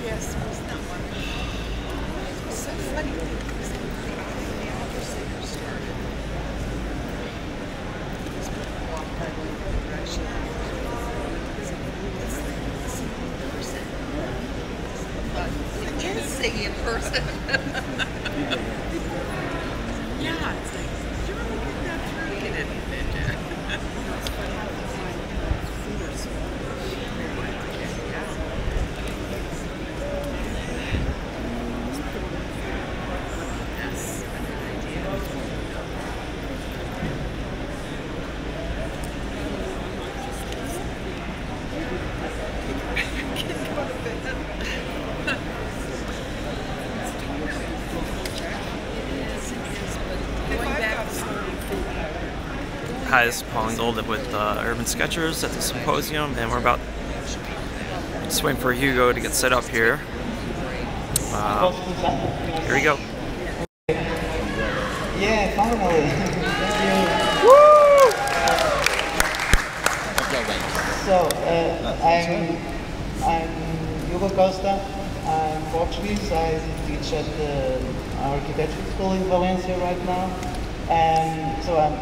Yes, it was that one. It was so funny because the conversation started. These people walked by one direction. It's like a singing person. But it is singing in person. Yeah, it's like, did you really get that through? You didn't, did you? Yes, a good idea. Can go to bed. Hi, this is Paul and Golden with Urban Sketchers at the symposium, and we're about just waiting for Hugo to get set up here. Here we go. Yeah, finally. So, I'm Hugo Costa. I'm Portuguese. I teach at the architecture school in Valencia right now. And so I'm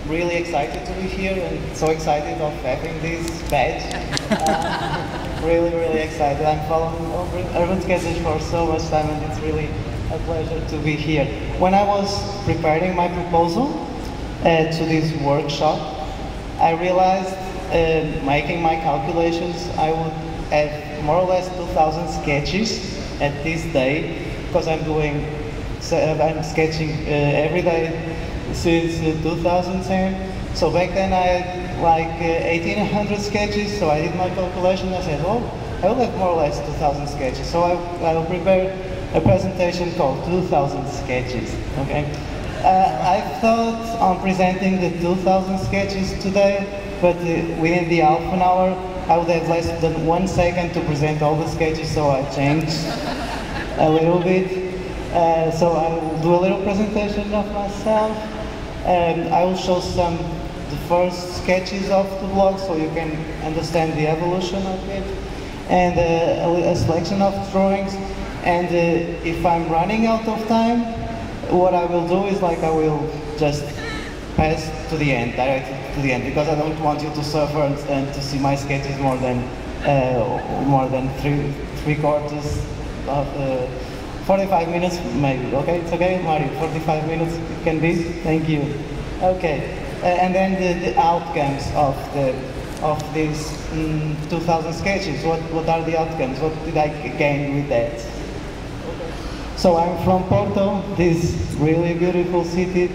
really excited to be here and so excited of having this badge. Really excited. I'm following Urban Sketchers for so much time and it's really a pleasure to be here. When I was preparing my proposal to this workshop, I realized making my calculations I would have more or less 2,000 sketches at this day because I'm sketching every day since 2010. So back then I had like 1,800 sketches, so I did my calculation. I said, oh, I will have more or less 2,000 sketches. So I will prepare a presentation called 2,000 sketches, okay? I thought on presenting the 2,000 sketches today, but within the half an hour, I would have less than 1 second to present all the sketches, so I changed a little bit. So I will do a little presentation of myself, and I will show the first sketches of the blog so you can understand the evolution of it, and a selection of drawings. And if I'm running out of time, what I will do is like I will just pass to the end, directly to the end, because I don't want you to suffer and to see my sketches more than three quarters of 45 minutes maybe. Okay, it's okay, Mario. 45 minutes it can be. Thank you. Okay, and then the outcomes of these 2,000 sketches. What are the outcomes? What did I gain with that? So I'm from Porto, this really beautiful city.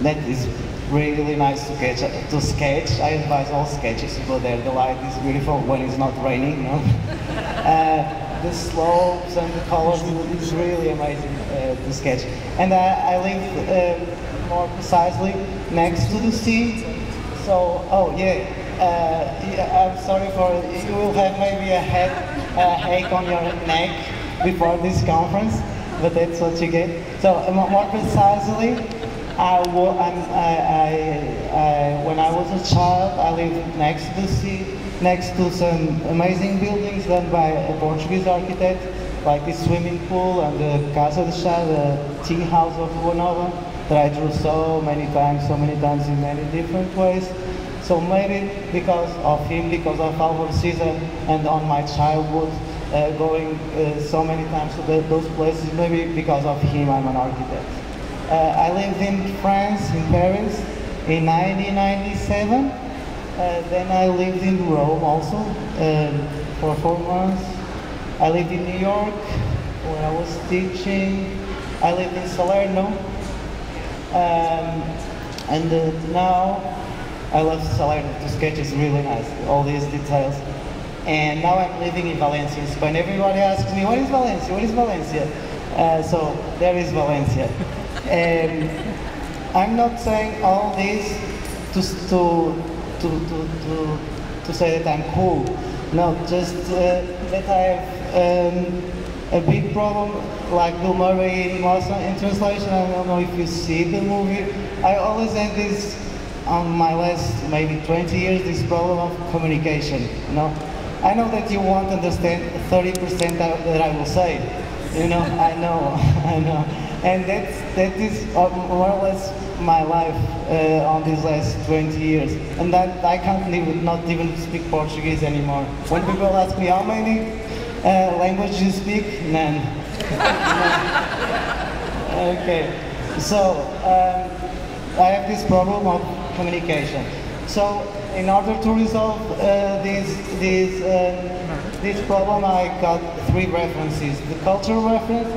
That is really nice to sketch. I advise all sketches to go there. The light is beautiful when it's not raining, no? The slopes and the colors is really amazing to sketch. And I live more precisely next to the sea. So, oh yeah, I'm sorry for, you will have maybe a ache on your neck before this conference, but that's what you get. So more precisely, when I was a child, I lived next to the sea, next to some amazing buildings done by a Portuguese architect, like this swimming pool and the Casa de Chá, the tea house of Bonova, that I drew so many times in many different ways. So maybe because of him, because of Álvaro Siza, and on my childhood, going so many times to those places, maybe because of him I'm an architect. I lived in France, in Paris, in 1997. Then I lived in Rome also for 4 months. I lived in New York where I was teaching. I lived in Salerno. And now I love Salerno to sketch, it's really nice, all these details. And now I'm living in Valencia, in Spain. Everybody asks me, what is Valencia? What is Valencia? So there is Valencia. I'm not saying all this to say that I'm cool. No, just that I have a big problem, like Bill Murray in Lost in Translation. I don't know if you see the movie. I always had this, on my last maybe 20 years, this problem of communication. You know, I know that you won't understand 30% that I will say. You know, I know, I know. And that is more or less my life on these last 20 years. And that I can't not even speak Portuguese anymore. When people ask me how many languages you speak, none. Okay, so I have this problem of communication. So in order to resolve this problem, I got 3 references. The cultural reference,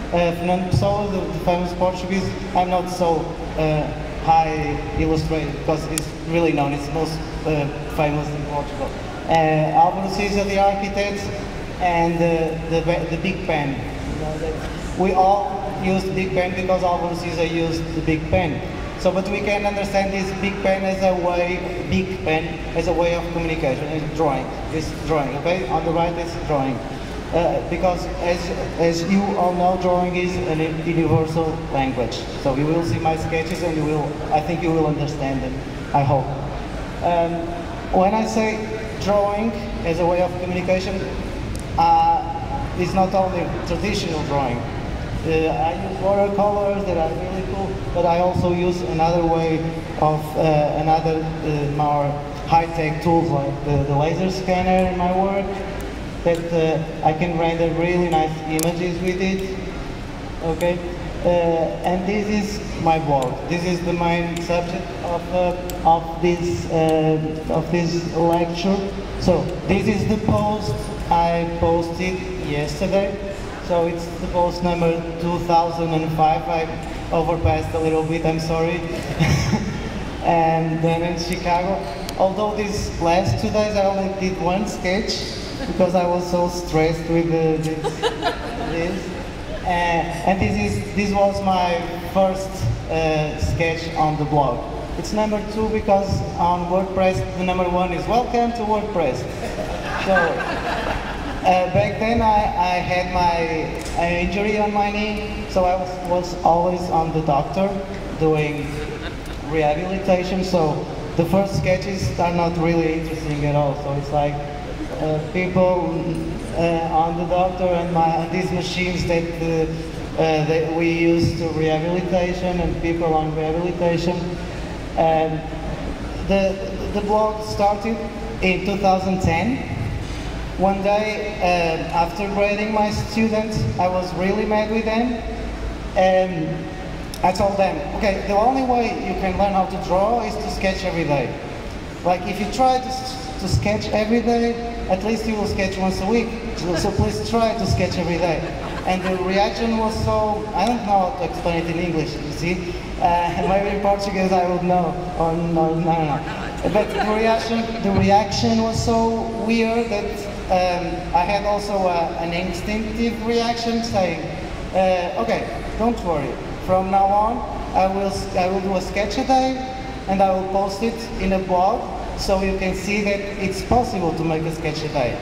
Fernando Pessoa, the famous Portuguese. I'm not so high illustrated because it's really known, it's most famous in Portugal. Álvaro Siza, the architect, and the Big Pen. You know, we all use the Big Pen because Álvaro Siza used the Big Pen. So, but we can understand this Big Pen as a way of communication. It's drawing. It's drawing. Okay. On the right is drawing, because as you all know, drawing is a universal language. So you will see my sketches, and I think you will understand them. I hope. When I say drawing as a way of communication, it's not only traditional drawing. I use watercolors that are really cool, but I also use another way of more high-tech tools like the laser scanner in my work, that I can render really nice images with it. Okay, and this is my blog. This is the main subject of this lecture. So this is the post I posted yesterday. So it's the post number 2005. I overpassed a little bit, I'm sorry. And then in Chicago, although these last 2 days I only did 1 sketch because I was so stressed with this. And this was my first sketch on the blog. It's number 2 because on WordPress the number 1 is welcome to WordPress. So. Back then I had my injury on my knee, so I was always on the doctor doing rehabilitation, so the first sketches are not really interesting at all. So it's like people on the doctor and these machines that we use to rehabilitation, and people on rehabilitation. The blog started in 2010. One day, after grading my students, I was really mad with them, and I told them, okay, the only way you can learn how to draw is to sketch every day. Like, if you try to sketch every day, at least you will sketch once a week. So please try to sketch every day. And the reaction was so, I don't know how to explain it in English, you see? Maybe in Portuguese I would know, or no. But the reaction was so weird that I had also an instinctive reaction saying, okay, don't worry. From now on, I will do a sketch a day, and I will post it in a blog, so you can see that it's possible to make a sketch a day.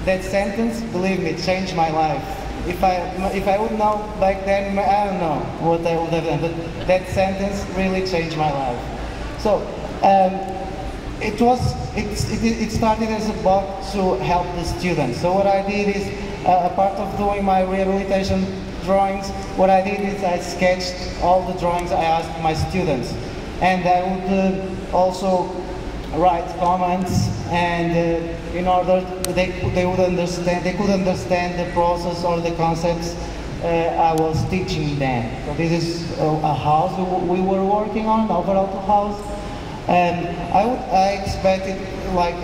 That sentence, believe me, changed my life. If I would know back then, I don't know what I would have done, but that sentence really changed my life. So. It started as a blog to help the students. So what I did is, a part of doing my rehabilitation drawings, what I did is I sketched all the drawings I asked my students. And I would also write comments, and in order they could understand the process or the concepts I was teaching them. So this is a house we were working on, overall house. And I expected, like,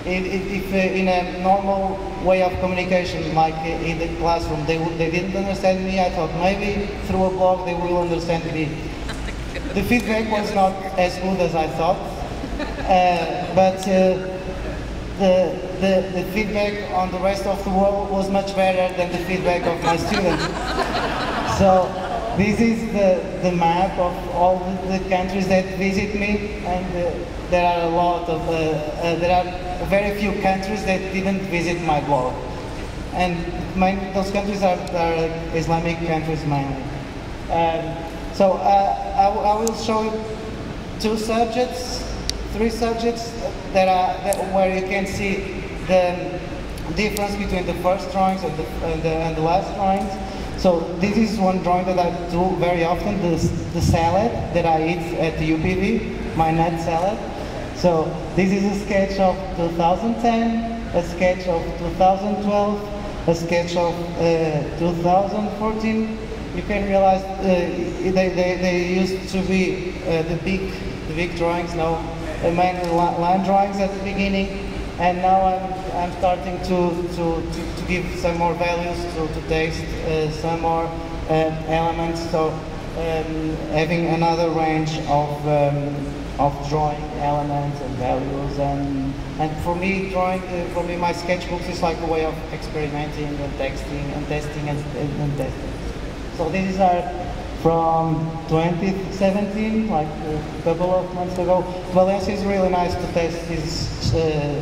if in a normal way of communication, like in the classroom, they didn't understand me, I thought maybe through a blog they will understand me. The feedback was not as good as I thought, but the feedback on the rest of the world was much better than the feedback of my students. So. This is the map of all the countries that visit me, and there are a lot of, there are very few countries that didn't visit my blog. And those countries are Islamic countries mainly. So I will show you 2 subjects, 3 subjects where you can see the difference between the first drawings and the last drawings. So this is one drawing that I do very often, the salad that I eat at the UPV, my nut salad. So this is a sketch of 2010, a sketch of 2012, a sketch of 2014. You can realize they used to be the big drawings, now mainly line drawings at the beginning, and now I'm starting to give some more values, to taste some more elements. So having another range of drawing elements and values, and for me, my sketchbooks is like a way of experimenting and testing and testing. So these are from 2017, like a couple of months ago. Valencia is really nice to test these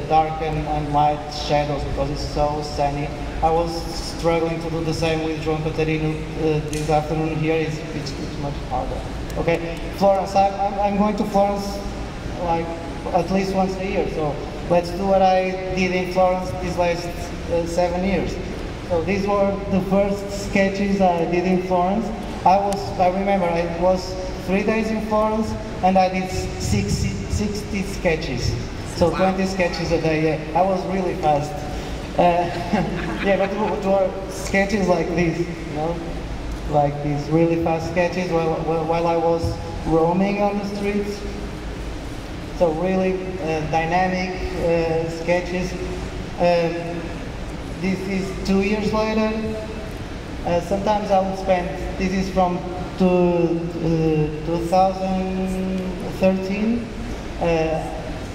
dark and light shadows because it's so sunny. I was struggling to do the same with João Catarino this afternoon. Here it's much harder. Okay, Florence, I'm going to Florence like at least once a year, so let's do what I did in Florence these last 7 years. So these were the first sketches I did in Florence. I remember I was 3 days in Florence and I did 60 sketches. So 20 sketches a day, yeah. I was really fast. Yeah, but to our sketches like this, you know? Like these really fast sketches while I was roaming on the streets. So really dynamic sketches. This is 2 years later. Sometimes I would spend, this is from 2013.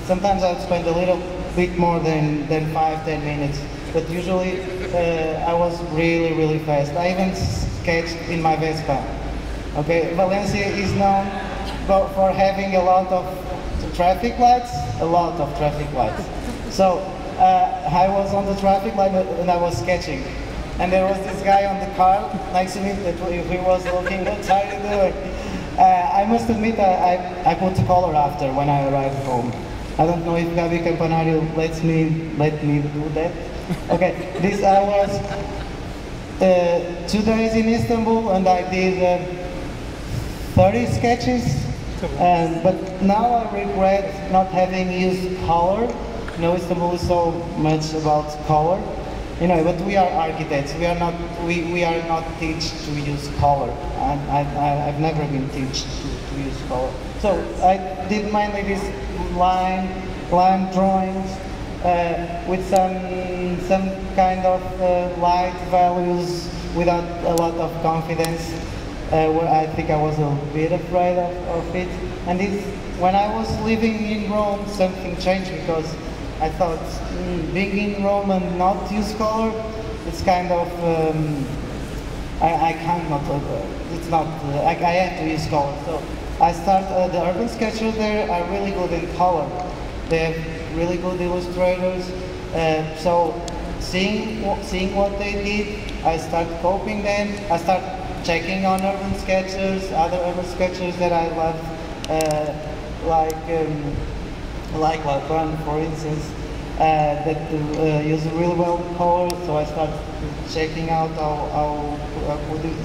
Sometimes I would spend a little bit more than 5-10 minutes. But usually I was really fast. I even sketched in my Vespa. Okay, Valencia is known for having a lot of traffic lights, So I was on the traffic light and I was sketching. And there was this guy on the car next to me that he was looking, what are you doing? I must admit I put the color after when I arrived home. I don't know if Gabi Campanario let me do that. Okay, I was 2 days in Istanbul and I did 30 sketches. But now I regret not having used color. You know, Istanbul is so much about color. You know, but we are architects. We are not taught to use color. I've never been taught to use color. So I did mainly these line drawings with some kind of light values without a lot of confidence. Where I think I was a bit afraid of it. And when I was living in Rome, something changed because I thought being in Rome and not use color, it's kind of, I cannot, it's not, I have to use color. So I started, the urban sketchers there are really good in color. They have really good illustrators. So seeing what they did, I started copying them. I started checking on urban sketchers, other urban sketchers that I love, like Lacan, for instance, that use really well color. So I started checking out how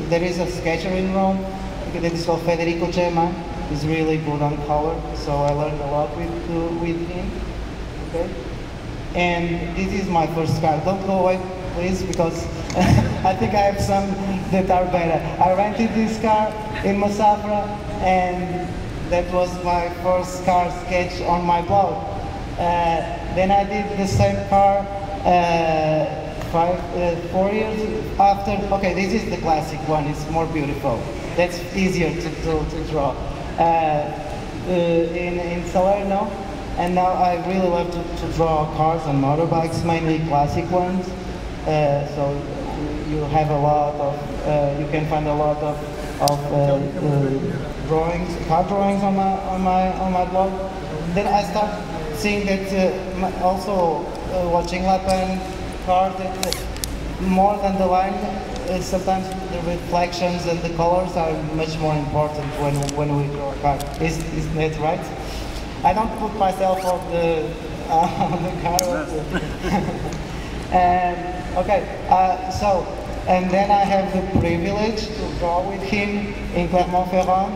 there is a sketcher in Rome that is called Federico Gemma. He's really good on color, so I learned a lot with him. Okay, and this is my first car. Don't go away, please, because I think I have some that are better. I rented this car in Massafra, and that was my first car sketch on my blog. Then I did the same car 4 years after. Okay, this is the classic one. It's more beautiful. That's easier to draw. In Salerno, and now I really love to draw cars and motorbikes, mainly classic ones. So you have a lot of, you can find a lot of drawings, car drawings on my blog. Then I start seeing that also watching Lapan cars, that more than the line, sometimes the reflections and the colors are much more important when we draw a car. Isn't that right? I don't put myself on the car. And okay, and then I have the privilege to draw with him in Clermont-Ferrand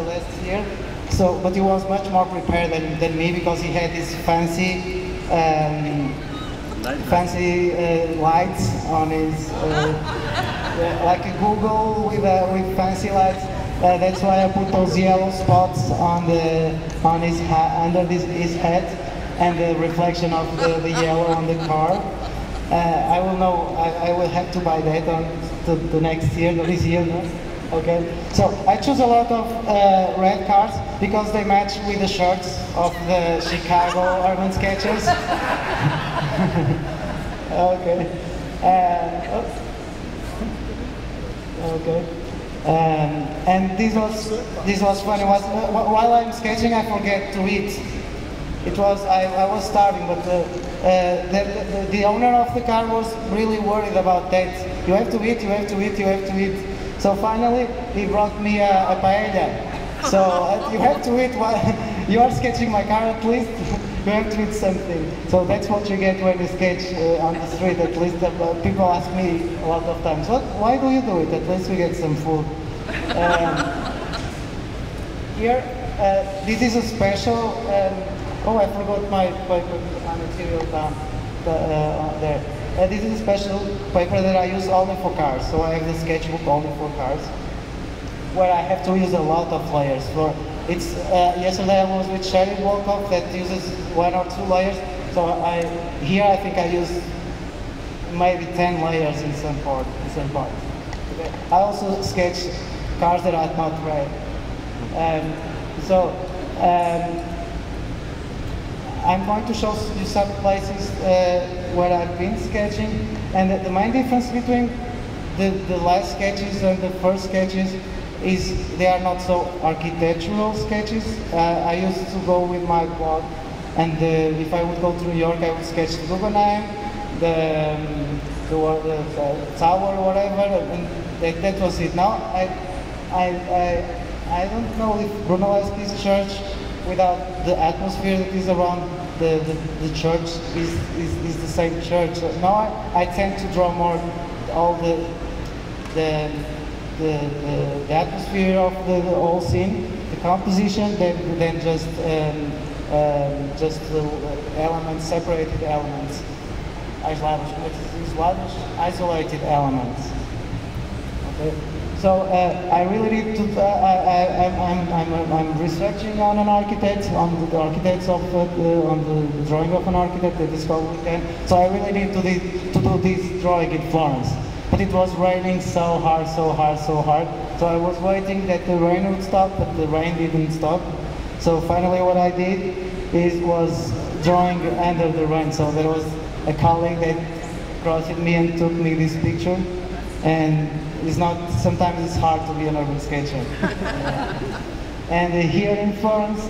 last year. So, but he was much more prepared than me because he had these fancy lights on his, like a Google with fancy lights. That's why I put those yellow spots on his under his head, and the reflection of the yellow on the car. I will know. I will have to buy that on the next year, this year. No? Okay. So I choose a lot of red cars because they match with the shirts of the Chicago urban sketchers. Okay. Okay. And this was funny. While I'm sketching, I forget to eat. I was starving, but the owner of the car was really worried about that. You have to eat, you have to eat, you have to eat. So finally, he brought me a paella. So you have to eat while you are sketching my car. At least you have to eat something. So that's what you get when you sketch on the street. At least people ask me a lot of times, why do you do it? At least we get some food. Here, this is a special. Oh, I forgot my material down there. This is a special paper that I use only for cars. So I have the sketchbook only for cars, where I have to use a lot of layers. Yesterday I was with Sherry Wolkoff that uses 1 or 2 layers. So here I think I use maybe 10 layers in some parts. Okay. I also sketch cars that are not red. I'm going to show you some places where I've been sketching, and the main difference between the last sketches and the first sketches is they are not so architectural sketches. I used to go with my blog, and if I would go to New York, I would sketch the Guggenheim, the tower or whatever, and that was it. Now I don't know if Brunelleschi's church, without the atmosphere that is around the church, is the same church. So now I tend to draw more all the atmosphere of the whole scene, the composition, than just the elements, separated elements, isolated elements. Okay. So I really need to. I'm researching on an architect, on the architects of on the drawing of an architect that is called weekend. So I really need to do this drawing in Florence. But it was raining so hard. So I was waiting that the rain would stop, but the rain didn't stop. So finally, what I did was drawing under the rain. So there was a colleague that crossed me and took me this picture, and. Sometimes it's hard to be an urban sketcher. And here in Florence,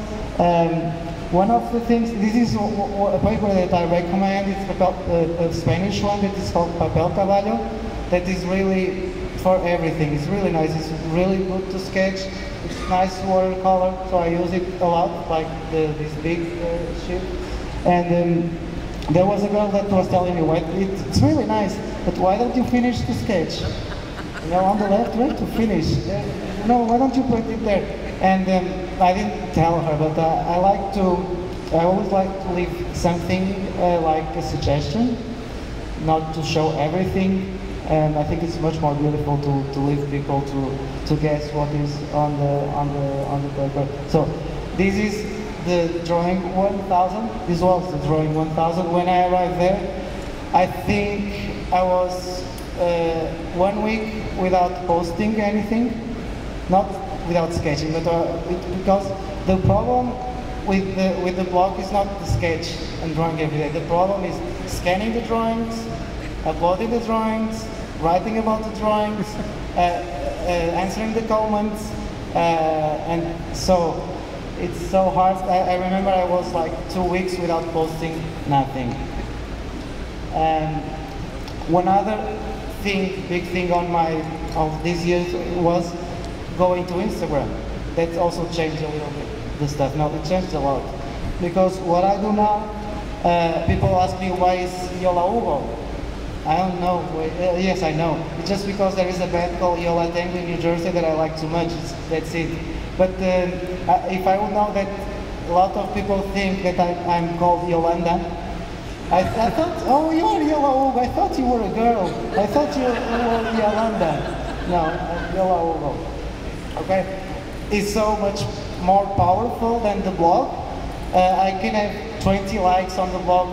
one of the things, this is a paper that I recommend. It's a Spanish one that is called Papel Caballo, that is really for everything. It's really nice. It's really good to sketch. It's nice watercolor, so I use it a lot, like this big sheet. And there was a girl that was telling me, it's really nice, but why don't you finish the sketch? You know, on the left, right, to finish. No, why don't you put it there? And I didn't tell her, but I always like to leave something like a suggestion, not to show everything. And I think it's much more beautiful to leave people to guess what is on the paper. So this is the drawing 1000. This was the drawing 1000. When I arrived there, I think I was 1 week without posting anything, not without sketching, but because the problem with the blog is not the sketch and drawing every day. The problem is scanning the drawings, uploading the drawings, writing about the drawings, answering the comments, and so it's so hard. I remember I was like 2 weeks without posting nothing. One other big thing of these years was going to Instagram. That also changed a little bit the stuff. No, it changed a lot, because what I do now, People ask me why is Yola Hugo? I don't know. Yes, I know. It's just because there is a band called Yola Tango in New Jersey that I like too much. That's it. But if I would know that a lot of people think that I'm called Yolanda, I thought, oh, you are Yola Hugo. I thought you were a girl. I thought you were Yolanda. No, I'm Yola Hugo. Okay? It's so much more powerful than the blog. I can have 20 likes on the blog.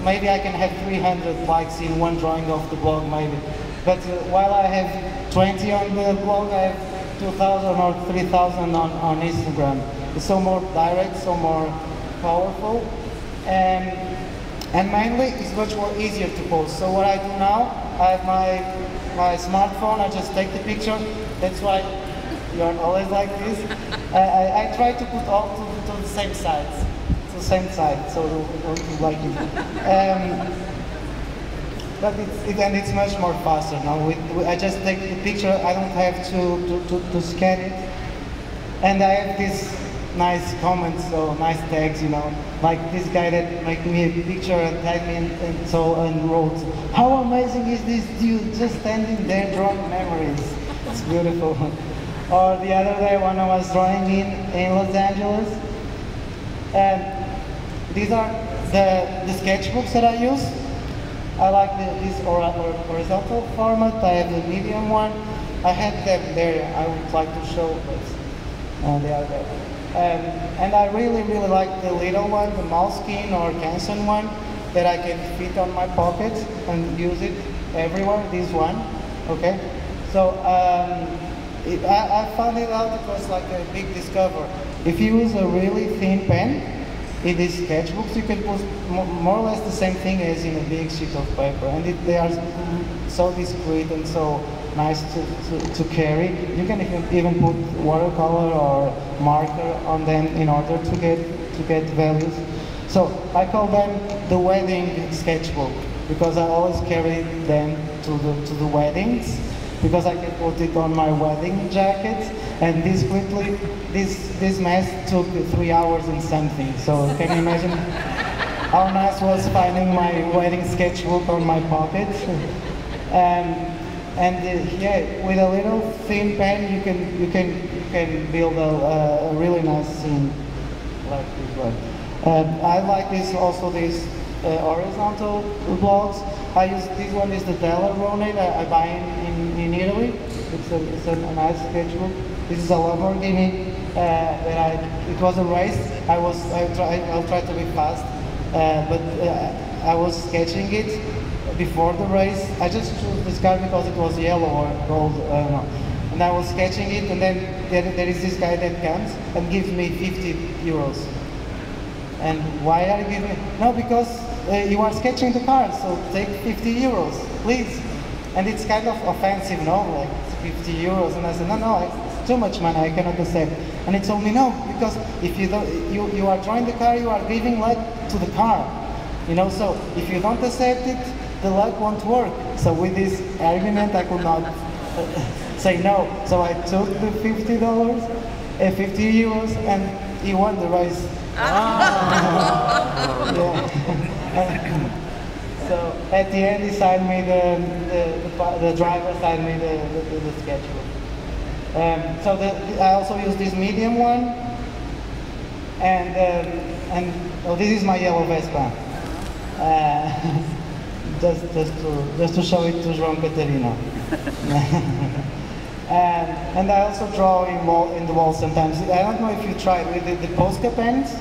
Maybe I can have 300 likes in one drawing of the blog, maybe. But while I have 20 on the blog, I have 2,000 or 3,000 on Instagram. It's so more direct, so more powerful. And mainly, it's much more easier to post. So what I do now, I have my smartphone, I just take the picture. That's why you're always like this. I try to put all to the same sides. Same side, so like it. But it's much more faster now. I just take the picture. I don't have to scan it, and I have these nice comments, so nice tags, you know, like this guy that made me a picture and tagged me and wrote, "How amazing is this dude just standing there drawing memories?" It's beautiful. Or the other day when I was drawing in Los Angeles, and these are the sketchbooks that I use. I like this horizontal format. I have the medium one. I had them there. I would like to show, but they are there. And I really like the little one, the Moleskine or Canson one, that I can fit on my pocket and use it everywhere. This one, okay? So I found it out. It was like a big discovery. If you use a really thin pen, in these sketchbooks, you can put more or less the same thing as in a big sheet of paper, and they are so discreet and so nice to carry. You can even put watercolor or marker on them in order to get values. So I call them the wedding sketchbook because I always carry them to the weddings, because I can put it on my wedding jacket. And this mess took 3 hours and something. So can you imagine how nice was finding my wedding sketchbook on my pocket? Yeah, with a little thin pen, you can build a really nice scene like this one. I like this horizontal blocks. I use this one is the Della Ronate I buy in Italy. It's a nice sketchbook. This is a Lamborghini it was a race. I'll try to be fast, but I was sketching it before the race. I just chose this car because it was yellow or gold, and I was sketching it, and then there is this guy that comes and gives me 50 euros. And why are you giving me? No, because you are sketching the car, so take 50 euros, please. And it's kind of offensive, no? Like 50 euros, and I said, no, it's too much money, I cannot accept. And he told me, no, because if you don't, you are drawing the car, you are giving luck to the car, you know. So if you don't accept it, the luck won't work. So with this argument, I could not say no. So I took the $50, 50 euros, and he won the race. So at the end, he signed me the driver signed me the sketchbook. So I also use this medium one, and this is my yellow Vespa. Just to show it to João Catarina. And I also draw in the wall sometimes. I don't know if you tried with the Posca pens.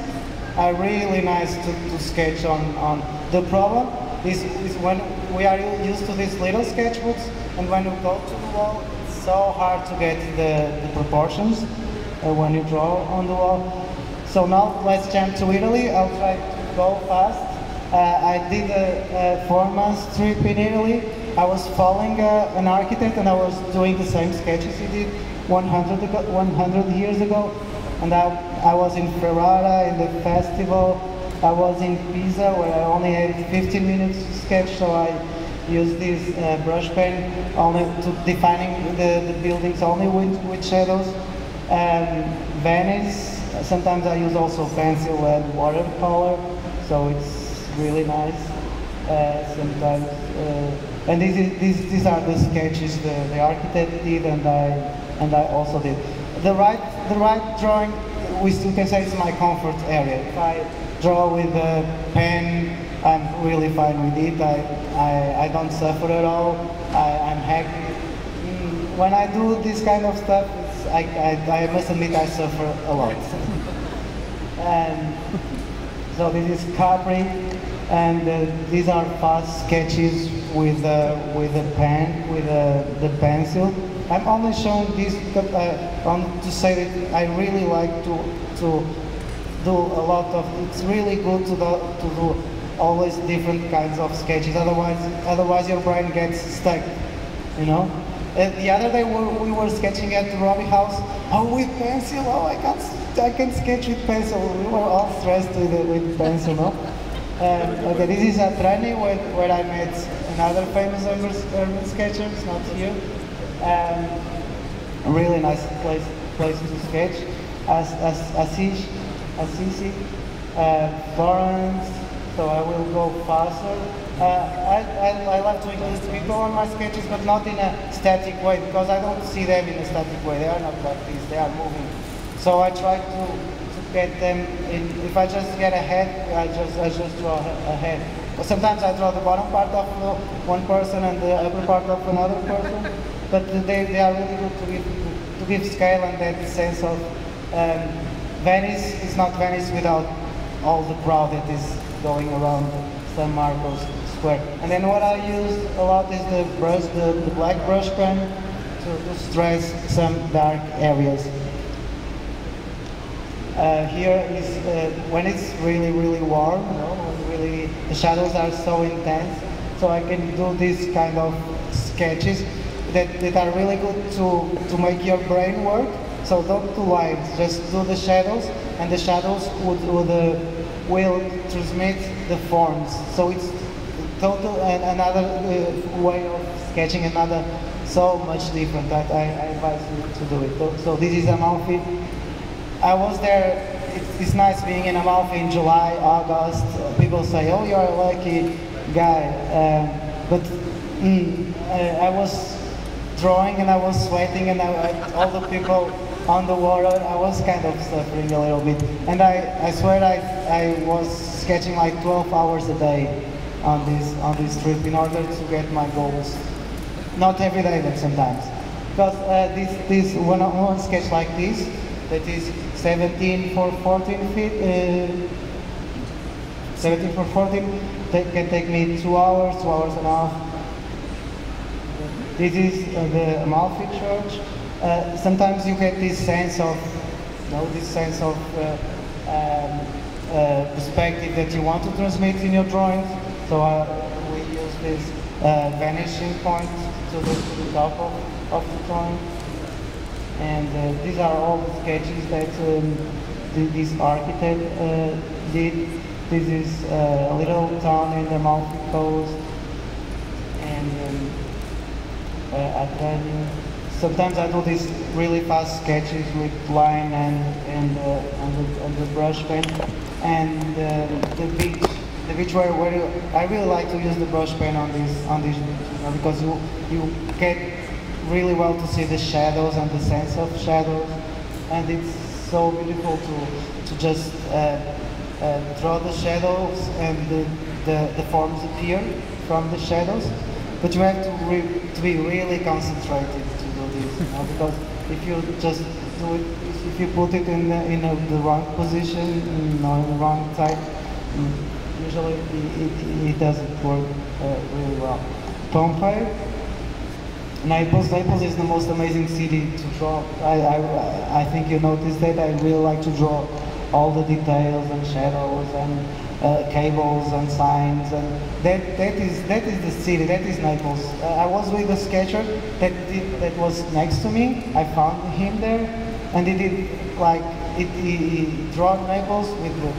Are really nice to sketch on. The problem is when we are used to these little sketchbooks, and when you go to the wall, it's so hard to get the proportions when you draw on the wall. So now let's jump to Italy. I'll try to go fast. I did a 4-month trip in Italy. I was following an architect, and I was doing the same sketches he did 100 years ago. And I was in Ferrara in the festival. I was in Pisa where I only had 15 minutes to sketch, so I used this brush pen only to defining the buildings only with shadows. Venice, sometimes I use also pencil and watercolor, so it's really nice. Sometimes, and these are the sketches the architect did, and I also did. The right drawing, we still can say, is my comfort area. If I draw with a pen, I'm really fine with it. I don't suffer at all. I'm happy. When I do this kind of stuff, I must admit I suffer a lot. And so this is Capri, and these are fast sketches with a pen, with the pencil. I'm only showing this because I want to say that I really like to do a lot of. It's really good to do always different kinds of sketches. Otherwise your brain gets stuck, you know. The other day we were sketching at the Robbie house. Oh, with pencil! Oh, I can sketch with pencil. We were all stressed with pencil, no? Okay, this is a training where I met another famous urban sketcher. It's not here. A really nice place to sketch. Assisi, Florence. So I will go faster. I love to include people on my sketches, but not in a static way, because I don't see them in a static way. They are not like this, they are moving. So I try to get them in. If I just get ahead, I just draw ahead. But sometimes I draw the bottom part of one person and the upper part of another person, but they are really good to give scale and that sense of Venice is not Venice without all the crowd that is going around San Marcos Square. And then what I use a lot is the black brush pen to stress some dark areas. Here is when it's really warm, you know, when the shadows are so intense, so I can do these kind of sketches that are really good to make your brain work. So don't do lines, just do the shadows, and the shadows will transmit the forms. So it's total another way of sketching, another so much different that I advise you to do it. So this is Amalfi. I was there. It's nice being in Amalfi in July, August. People say, "Oh, you're a lucky guy," but I was drawing and I was sweating, and all the people on the water, I was kind of suffering a little bit. And I swear I was sketching like 12 hours a day on this trip in order to get my goals. Not every day, but sometimes. Because this one sketch like this, that is 17 for 14 feet, 17 for 14, that can take me 2 hours, 2 hours and a half. This is the Amalfi Church. Sometimes you get this sense of, perspective that you want to transmit in your drawings. So we use this vanishing point to the top of the drawing. And these are all the sketches that this architect did. This is a little town in the Amalfi Coast, and sometimes I do these really fast sketches with line and the brush pen, and the beach where I really like to use the brush pen on this beach, you know, because you get really well to see the shadows and the sense of shadows, and it's so beautiful to just draw the shadows and the forms appear from the shadows, but you have to be really concentrated to do this, you know, because if you just do it, if you put it in the wrong position, you know, in the wrong type, usually it doesn't work really well. Pompeii. Naples is the most amazing city to draw. I think you noticed that. I really like to draw all the details and shadows and cables and signs, and that is the city. That is Naples. I was with a sketcher that was next to me. I found him there, and he did he drew Naples with the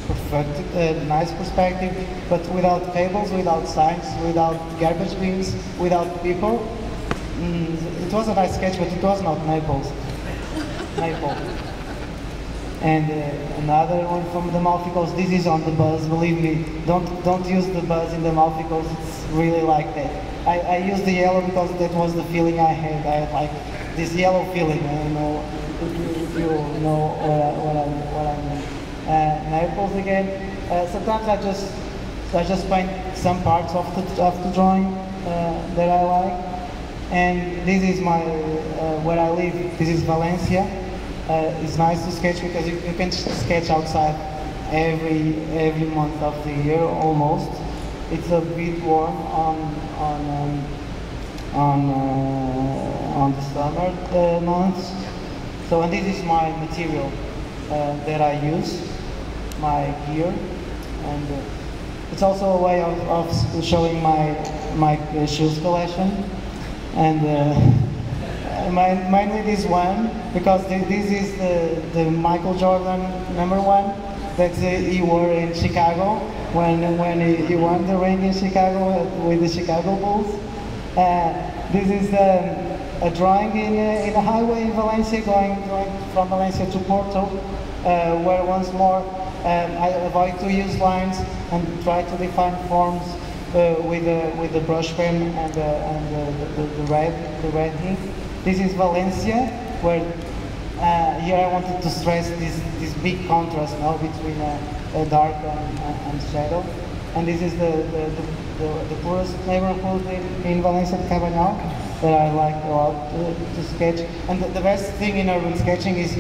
perfect, nice perspective, but without cables, without signs, without garbage bins, without people. It was a nice sketch, but it was not Naples. Naples. And another one from the Malficos. This is on the bus. Believe me, don't use the bus in the Malficos. It's really like that. I used the yellow because that was the feeling I had. I had like this yellow feeling. I don't know if you know what I mean. Naples again. Sometimes I just paint some parts of the drawing that I like. And this is my where I live. This is Valencia. It's nice to sketch because you can sketch outside every month of the year almost. It's a bit warm on the summer months. So, and this is my material that I use, my gear, and it's also a way of showing my shoes collection. And mainly this one, because this is the Michael Jordan #1 that he wore in Chicago when he won the ring in Chicago with the Chicago Bulls. This is a drawing in a highway in Valencia, going from Valencia to Porto, where once more I avoid to use lines and try to define forms with the brush pen and the red ink. This is Valencia, where here I wanted to stress this big contrast now between dark and shadow. And this is the poorest neighborhood in Valencia, Cabanal, that I like a lot to sketch. And the best thing in urban sketching is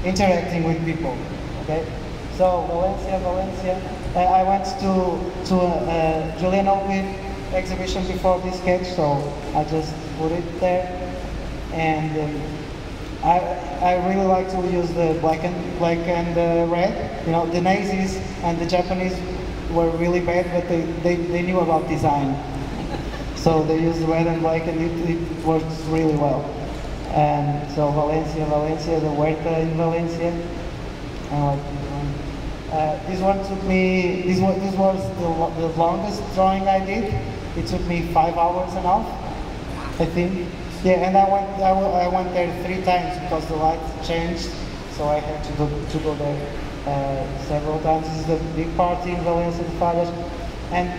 interacting with people. Okay, so Valencia. I went to Julian Ovid exhibition before this sketch, so I just put it there. And I really like to use the black and red. You know, the Nazis and the Japanese were really bad, but they knew about design. So they used red and black, and it works really well. And so Valencia, the Huerta in Valencia. I like this one. This one took me. This was the longest drawing I did. It took me 5 hours and a half, I think. Yeah, and I went there 3 times because the light changed, so I had to go there several times. This is the big party in Valencia, the Faras. And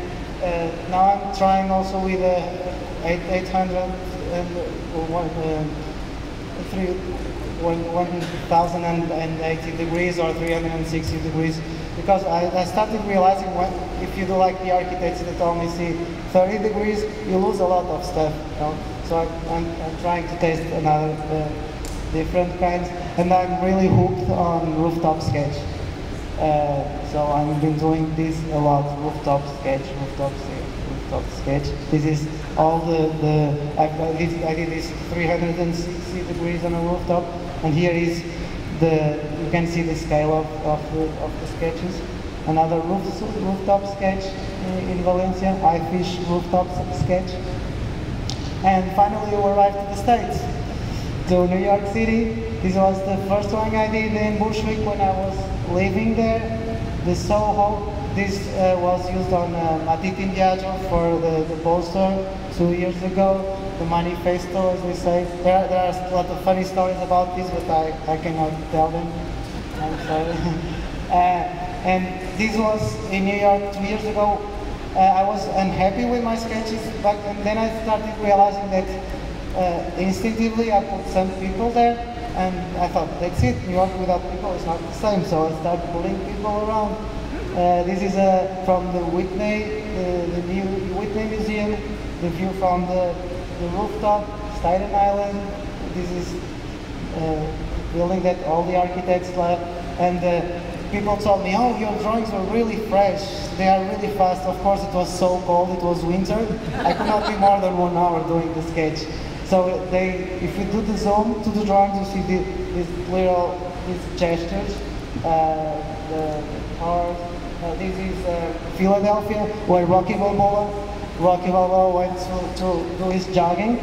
now I'm trying also with 1080 degrees or 360 degrees, because I started realizing if you do like the architects that only see 30 degrees, you lose a lot of stuff. You know? So I'm trying to taste another different kinds, and I'm really hooked on rooftop sketch. So I've been doing this a lot, rooftop sketch. This is all I did this 360 degrees on a rooftop, and here is you can see the scale of the sketches. Another rooftop sketch in Valencia, I fish rooftop sketch. And finally we arrived to the States, to New York City. This was the first one I did in Bushwick when I was living there. The Soho, this was used on Matit Indiajo for the poster 2 years ago. The manifesto, as we say. There are a lot of funny stories about this, but I cannot tell them. I'm sorry. And this was in New York 2 years ago. I was unhappy with my sketches, and then I started realizing that instinctively I put some people there, and I thought, that's it, New York without people is not the same, so I started putting people around. This is from the Whitney, the new Whitney Museum, the view from the rooftop, Staten Island. This is a building that all the architects love, and people told me, oh, your drawings are really fresh, they are really fast. Of course, it was so cold, it was winter. I could not be more than 1 hour doing the sketch. So if you do the zoom to the drawings, you see these gestures, the cars. This is Philadelphia, where Rocky Balboa went to do his jogging.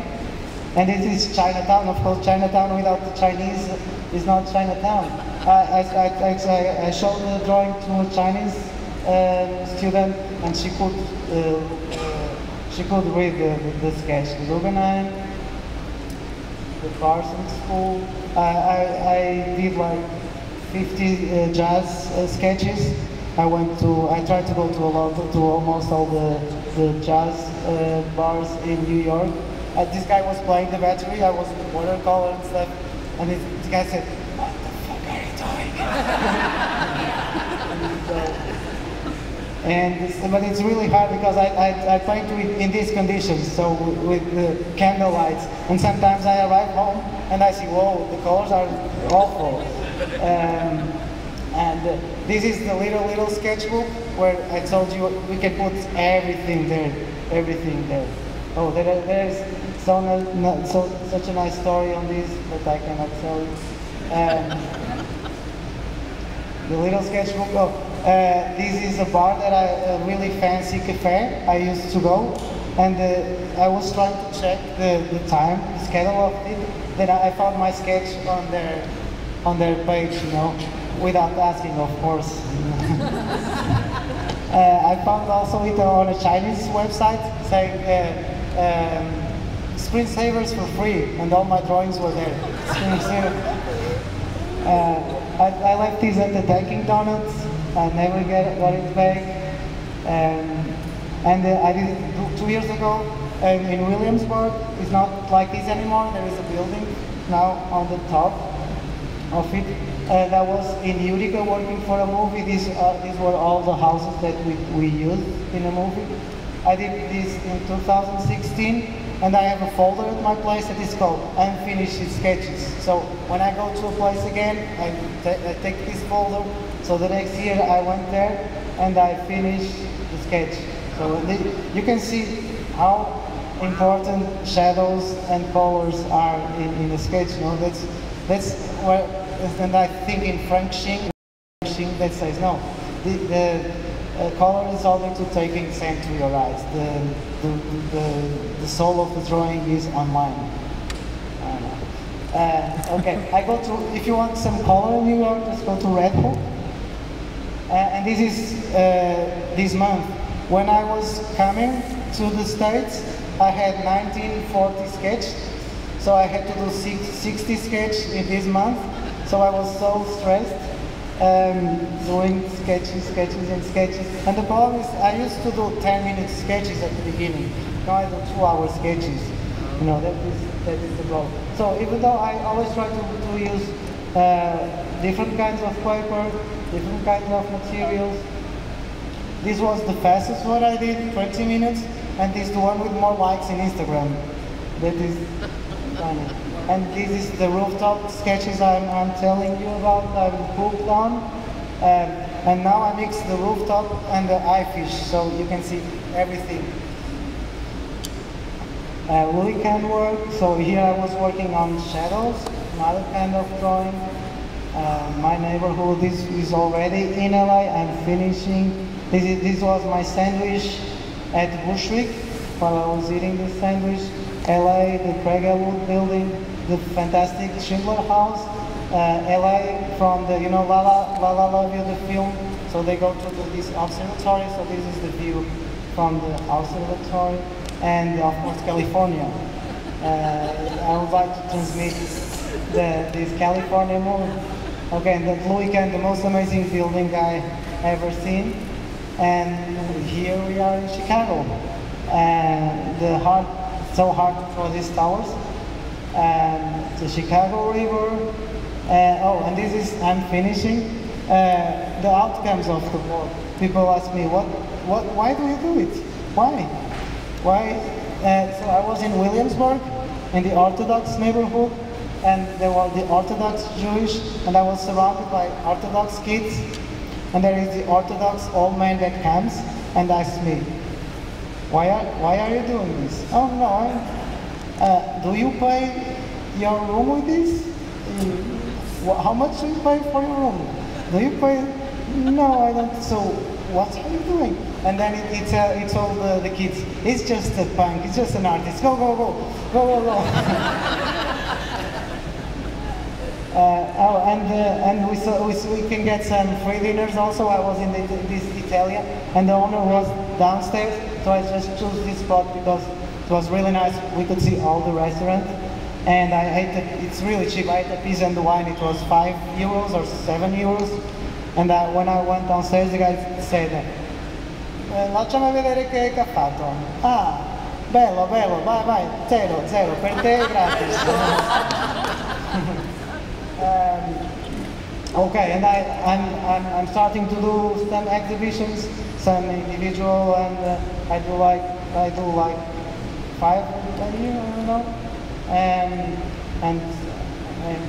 And this is Chinatown. Of course, Chinatown without the Chinese is not Chinatown. I showed the drawing to a Chinese student, and she could read the sketch. The Guggenheim, the Parsons School. I did like 50 jazz sketches. I tried to go to almost all the jazz bars in New York. This guy was playing the battery, I was with watercolor and stuff, and this guy said, "What the fuck are you doing?" But it's really hard because I paint in these conditions, so with the candle lights, and sometimes I arrive home and I see, whoa, the colors are awful. This is the little sketchbook where I told you we can put everything there. Oh, there's such a nice story on this, but I cannot tell you. The little sketchbook. Oh, this is a bar that a really fancy cafe I used to go, and I was trying to check the time, the schedule of it. Then I found my sketch on their page, you know, without asking, of course. I found also it on a Chinese website saying screensavers for free, and all my drawings were there. I left these at the Dunkin' Donuts. I never got it back. I did it 2 years ago in Williamsburg. It's not like this anymore. There is a building now on the top of it. That was in Utica working for a movie. These were all the houses that we used in a movie. I did this in 2016, and I have a folder at my place that is called Unfinished Sketches. So when I go to a place again, I take this folder. So the next year I went there and I finished the sketch. So you can see how important shadows and colors are in a sketch. You know, that's where. And I think in Frank Shing that says no, the color is only to take into your eyes. The soul of the drawing is online. Okay, I go to, if you want some color in New York, just go to Red Hook. And this is this month. When I was coming to the States, I had 1940 sketch, so I had to do 60 sketch in this month. So I was so stressed doing sketches. And the problem is I used to do 10-minute sketches at the beginning. Now I do 2-hour sketches. You know, that is the problem. So even though I always try to use different kinds of paper, different kinds of materials, this was the fastest one I did, 20 minutes, and this is the one with more likes in Instagram. That is funny. And this is the rooftop sketches I'm telling you about, I'm hooked on. And now I mix the rooftop and the eye fish, so you can see everything. Woolly can work, so here I was working on shadows, another kind of drawing. My neighborhood is already in LA, I'm finishing. This was my sandwich at Bushwick, while I was eating the sandwich. LA, the Craig Elwood building, the fantastic Schindler House, LA from the, you know, Lala Love You, the film. So they go to this observatory, so this is the view from the observatory. And of course, California. I would like to transmit this California mood. Okay, and the Louis Kahn, the most amazing building I ever seen. And here we are in Chicago. So hard for these towers. The Chicago River. And this is, I'm finishing. The outcomes of the work. People ask me, why do you do it? Why? So I was in Williamsburg, in the Orthodox neighborhood, and there were the Orthodox Jewish, and I was surrounded by Orthodox kids, and there is the Orthodox old man that comes and asks me, why are you doing this? Oh no, do you pay your room with this? How much do you pay for your room? Do you pay? No, I don't. So what are you doing? And then it's all the kids. It's just a punk. It's just an artist. Go. And we can get some free dinners also. I was in this Italian, and the owner was downstairs, so I just chose this spot because it was really nice. We could see all the restaurant. And I ate it, it's really cheap. I ate a pizza and the wine, it was €5 or €7. And when I went downstairs, the guy said, lasciami vedere che ha fatto. Ah, bello, bello, vai, vai, zero, zero, per te gratis. Okay, and I'm starting to do some exhibitions, some individual, and I do like 5 a year, I don't know, and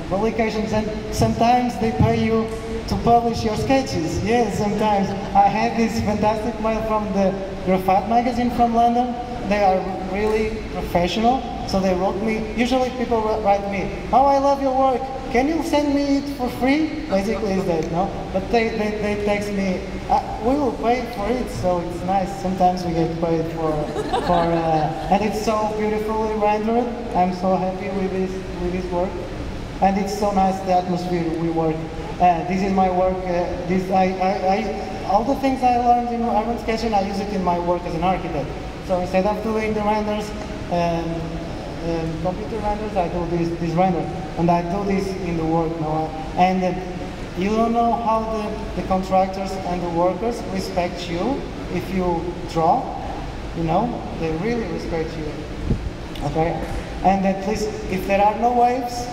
publications, and sometimes they pay you to publish your sketches. Yes, sometimes. I had this fantastic mail from the Graphite magazine from London. They are really professional, so they wrote me. Usually people write me, "Oh, I love your work. Can you send me it for free?" Basically, is that, no? But they text me, "We will pay for it," so it's nice. Sometimes we get paid for and it's so beautifully rendered. I'm so happy with this work, and it's so nice the atmosphere we work. This is my work. All the things I learned in urban sketching, I use it in my work as an architect. So instead of doing the renders, computer renders, I do this render, and I do this in the work now. And you don't know how the contractors and the workers respect you if you draw. You know, they really respect you. Okay, and at least if there are no waves,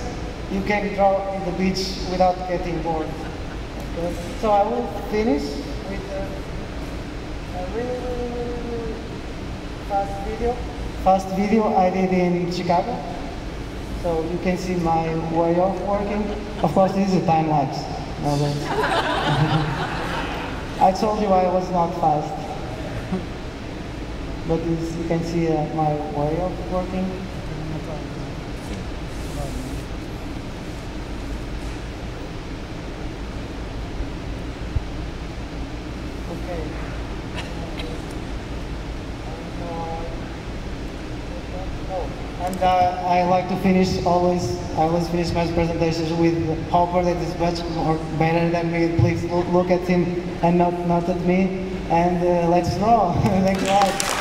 you can draw in the beach without getting bored. Okay? So I will finish with a really fast video I did in Chicago. So you can see my way of working. Of course, this is a time lapse. No, I told you I was not fast. But you can see my way of working. Okay. And I like to finish always finish my presentations with Hopper that is much more better than me. Please look at him and not at me. And let's draw. Thanks a lot.